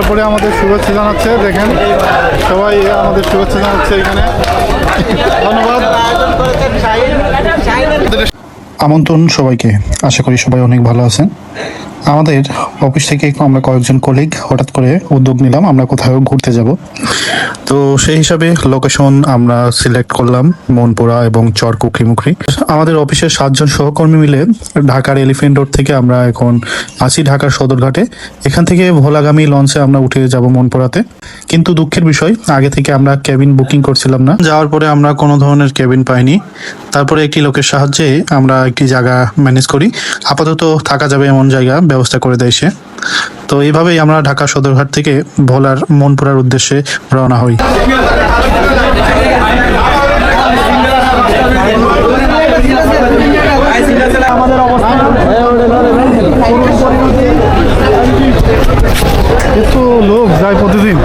পরপরই আমাদের শুভেচ্ছা জানাচ্ছে। দেখেন সবাই আমাদের শুভেচ্ছা জানাচ্ছে এখানে। ধন্যবাদ। আমন্ত্রণ সবাইকে, আশা করি সবাই অনেক ভালো আছেন। আমাদের অফিস থেকে আমরা কয়েকজন কলিগ হঠাৎ করে উদ্যোগ নিলাম আমরা কোথাও ঘুরতে যাব। তো সেই হিসাবে লোকেশন আমরা সিলেক্ট করলাম মনপুরা এবং চর কুকরিমুখরি। আমাদের অফিসের 7 জন সহকর্মী মিলে ঢাকার এলিফ্যান্ট রোড থেকে আমরা এখন আছি ঢাকার সদরঘাটে। এখান থেকে ভোলাগামী লঞ্চে আমরা উঠে যাব মনপুরাতে। কিন্তু দুঃখের বিষয়, আগে থেকে আমরা কেবিন বুকিং করছিলাম না। যাওয়ার পরে আমরা কোনো ধরনের কেবিন পাইনি। তারপরে একটি লোকের সাহায্যে আমরা একটি জায়গা ম্যানেজ করি, আপাতত থাকা যাবে এমন জায়গা ব্যবস্থা করে দেয় সে। তো এইভাবেই আমরা ঢাকা সদরঘাট থেকে ভোলার মনপুরার উদ্দেশ্যে রওনা হই। কিছু লোক যায় প্রতিদিন।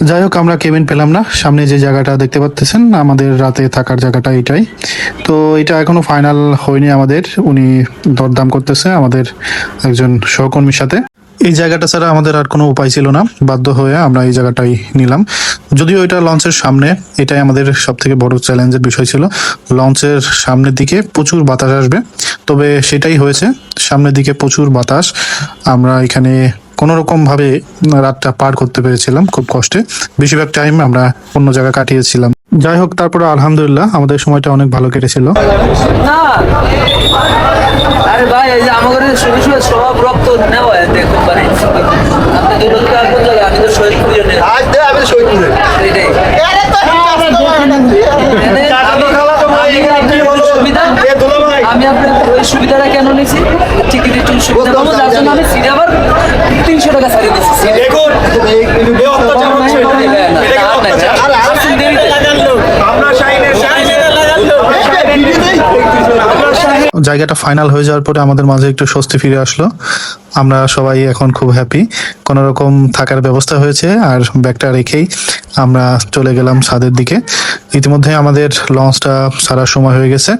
যাই হোক, আমরা কেবিন পেলাম না। সামনে যে জায়গাটা দেখতে পাচ্ছেন আমাদের রাতে থাকার জায়গাটা এটাই। তো এটা এখনো ফাইনাল হয়নি আমাদের, উনি দরদাম করতেছে আমাদের একজন সহকর্মীর সাথে। এই জায়গাটা ছাড়া আমাদের আর কোনো উপায় ছিল না, বাধ্য হয়ে আমরা এই জায়গাটাই নিলাম। যদিও এটা লঞ্চের সামনে, এটাই আমাদের সব থেকে বড় চ্যালেঞ্জের বিষয় ছিল। লঞ্চের সামনের দিকে প্রচুর বাতাস আসবে, তবে সেটাই হয়েছে। সামনের দিকে প্রচুর বাতাস, আমরা এখানে কোনো রকম ভাবে রাতটা পার করতে পেরেছিলাম খুব কষ্টে। বেশিরভাগ টাইম আমরা অন্য জায়গায় কাটিয়েছিলাম। যাই হোক, তারপরে আলহামদুলিল্লাহ আমাদের সময়টা অনেক ভালো কেটেছিল। আরে ভাই, এই যে আমাদের সব রক্ত নেওয়া দেখতে পারি। আপনি কোন জায়গায়? আমি তো শহীদপুরে নেই। আজ দে আমি শহীদপুরে। এইটাই। আরে তো আমি আপনার ওই সুবিধাটা কেন নিয়েছি? টিকিট একটু সুবিধা পাবো, যার জন্য আমি সিট আবার 300 টাকা ছাড়িয়ে দিচ্ছি। দেখুন এই অত্যাচার হচ্ছে। জায়গাটা ফাইনাল হয়ে যাওয়ার পরে আমাদের মাঝে একটু স্বস্তি ফিরে আসলো। আমরা সবাই এখন খুব হ্যাপি, কোনো রকম থাকার ব্যবস্থা হয়েছে। আর ব্যাগটা রেখেই আমরা চলে গেলাম ছাদের দিকে। ইতিমধ্যে আমাদের লঞ্চটা ছাড়ার সময় হয়ে গেছে।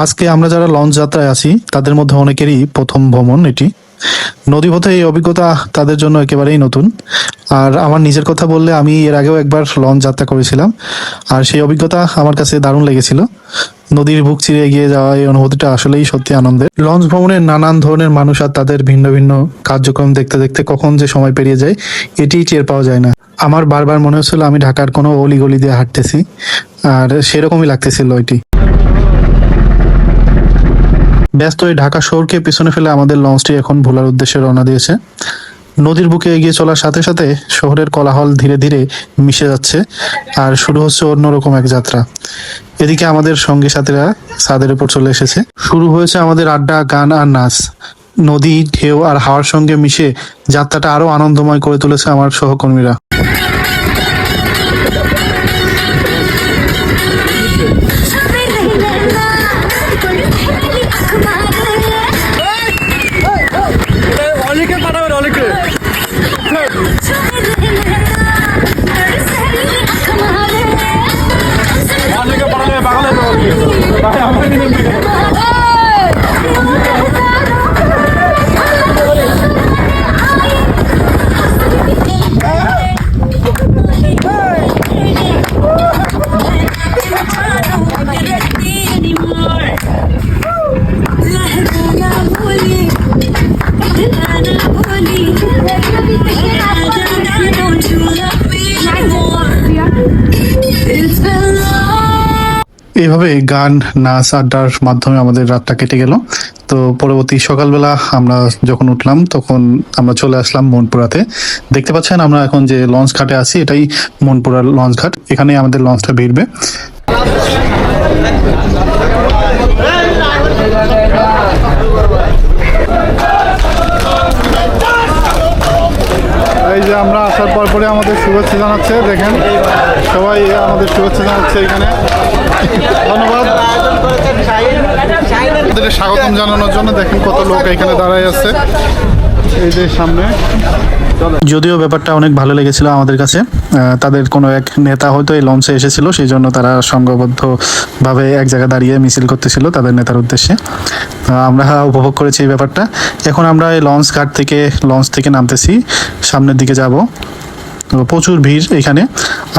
আজকে আমরা যারা লঞ্চ যাত্রায় আছি তাদের মধ্যে অনেকেরই প্রথম ভ্রমণ এটি। নদীপথে এই অভিজ্ঞতা তাদের জন্য একেবারেই নতুন। আর আমার নিজের কথা বললে, আমি এর আগেও একবার লঞ্চ যাত্রা করেছিলাম, আর সেই অভিজ্ঞতা আমার কাছে দারুণ লেগেছিল। নদীর বুক চিরে এগিয়ে যাওয়া এই অনুভূতিটা আসলেই সত্যি আনন্দের। লঞ্চ ভ্রমণে নানান ধরনের মানুষ আর তাদের ভিন্ন ভিন্ন কার্যক্রম দেখতে দেখতে কখন যে সময় পেরিয়ে যায় এটিই টের পাওয়া যায় না। আমার বারবার মনে হচ্ছিল আমি ঢাকার কোনো অলিগলি দিয়ে হাঁটতেছি, আর সেরকমই লাগতেছিল এটি। ব্যস্ত এই ঢাকা শহরকে পিছনে ফেলে আমাদের লঞ্চটি এখন ভোলার উদ্দেশ্যে রওনা দিয়েছে। নদীর বুকে এগিয়ে চলার সাথে সাথে শহরের কোলাহল ধীরে ধীরে মিশে যাচ্ছে, আর শুরু হচ্ছে অন্যরকম এক যাত্রা। এদিকে আমাদের সঙ্গী সাথীরা ছাদের উপর চলে এসেছে। শুরু হয়েছে আমাদের আড্ডা, গান আর নাচ। নদী, ঢেউ আর হাওয়ার সঙ্গে মিশে যাত্রাটা আরো আনন্দময় করে তুলেছে আমার সহকর্মীরা। এইভাবে গান, নাচ, আড্ডার মাধ্যমে আমাদের রাতটা কেটে গেল। তো পরবর্তী সকালবেলা আমরা যখন উঠলাম তখন আমরা চলে আসলাম মনপুরাতে। দেখতে পাচ্ছেন আমরা এখন যে লঞ্চ ঘাটে আছি এটাই মনপুরার লঞ্চ ঘাট, এখানেই আমাদের লঞ্চটা ভিড়বে। এই যে আমরা আসার পরে আমাদের শুভেচ্ছা জানাচ্ছে। দেখেন সবাই আমাদের শুভেচ্ছা জানাচ্ছে এখানে। ধন্যবাদ আপনাদের স্বাগতম জানানোর জন্য। দেখেন কত লোক এখানে দাঁড়ায় আছে এই যে সামনে। যদিও ব্যাপারটা অনেক ভালো লেগেছিল আমাদের কাছে। তাদের কোনো এক নেতা হয়তো এই লঞ্চে এসেছিল, সেই জন্য তারা সংঘবদ্ধভাবে এক জায়গায় দাঁড়িয়ে মিছিল করতেছিল তাদের নেতার উদ্দেশ্যে। আমরা উপভোগ করেছি এই ব্যাপারটা। এখন আমরা এই লঞ্চ থেকে নামতেছি, সামনের দিকে যাব। তো প্রচুর ভিড় এখানে,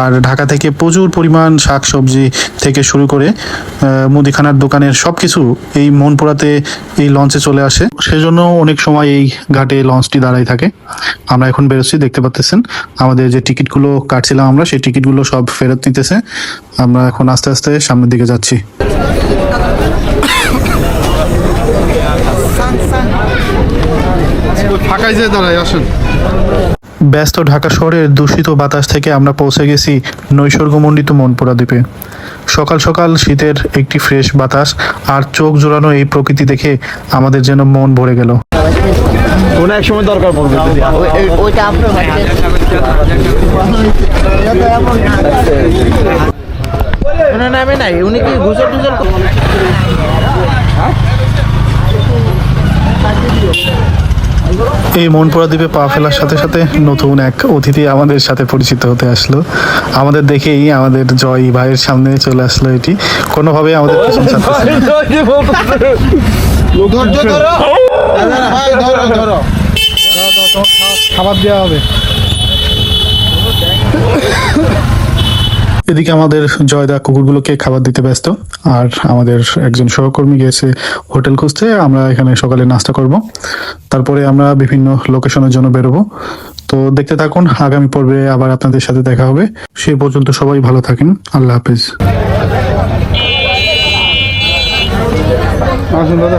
আর ঢাকা থেকে প্রচুর পরিমাণ শাকসবজি থেকে শুরু করে মুদিখানার দোকানের সব কিছু এই মনপুরাতে এই লঞ্চে চলে আসে। সেজন্য অনেক সময় এই ঘাটে লঞ্চটি দাঁড়াই থাকে। আমরা এখন বেরোচ্ছি, দেখতে পাচ্ছেন আমাদের যে টিকিটগুলো কাটছিলাম আমরা, সেই টিকিটগুলো সব ফেরত নিতেছে। আমরা এখন আস্তে আস্তে সামনের দিকে যাচ্ছি। ফাঁকায় যে দাঁড়ায় আসেন। ব্যস্ত ঢাকা শহরের দূষিত বাতাস থেকে আমরা পৌঁছে গেছি নৈসর্গমণ্ডিত মনপুরা দ্বীপে। সকাল সকাল শীতের একটি ফ্রেশ বাতাস আর চোখ জোড়ানো এই প্রকৃতি দেখে আমাদের যেন মন ভরে গেল। কোনো এক সময় দরকার পড়বে ওইটা আপনার নামে নাই, উনি কি গুজল টুজল এই মনপুরা দ্বীপে পা ফেলার সাথে সাথে নতুন এক অতিথি আমাদের সাথে পরিচিত হতে আসলো। আমাদের দেখেই আমাদের জয় ভাইয়ের সামনে চলে আসলো। এটি কোনোভাবে আমাদের পিছন ছাড়তেছে না। খাবার দেওয়া হবে। এদিকে আমাদের জয়দা কুকুরগুলোকে খাবার দিতে ব্যস্ত, আর আমাদের একজন সহকর্মী গিয়েছে হোটেল খুঁজতে। আমরা এখানে সকালে নাস্তা করব, তারপরে আমরা বিভিন্ন লোকেশনের জন্য বেরোবো। তো দেখতে থাকুন, আগামী পর্বে আবার আপনাদের সাথে দেখা হবে। সেই পর্যন্ত সবাই ভালো থাকেন। আল্লাহ হাফেজ। আসুন দাদা।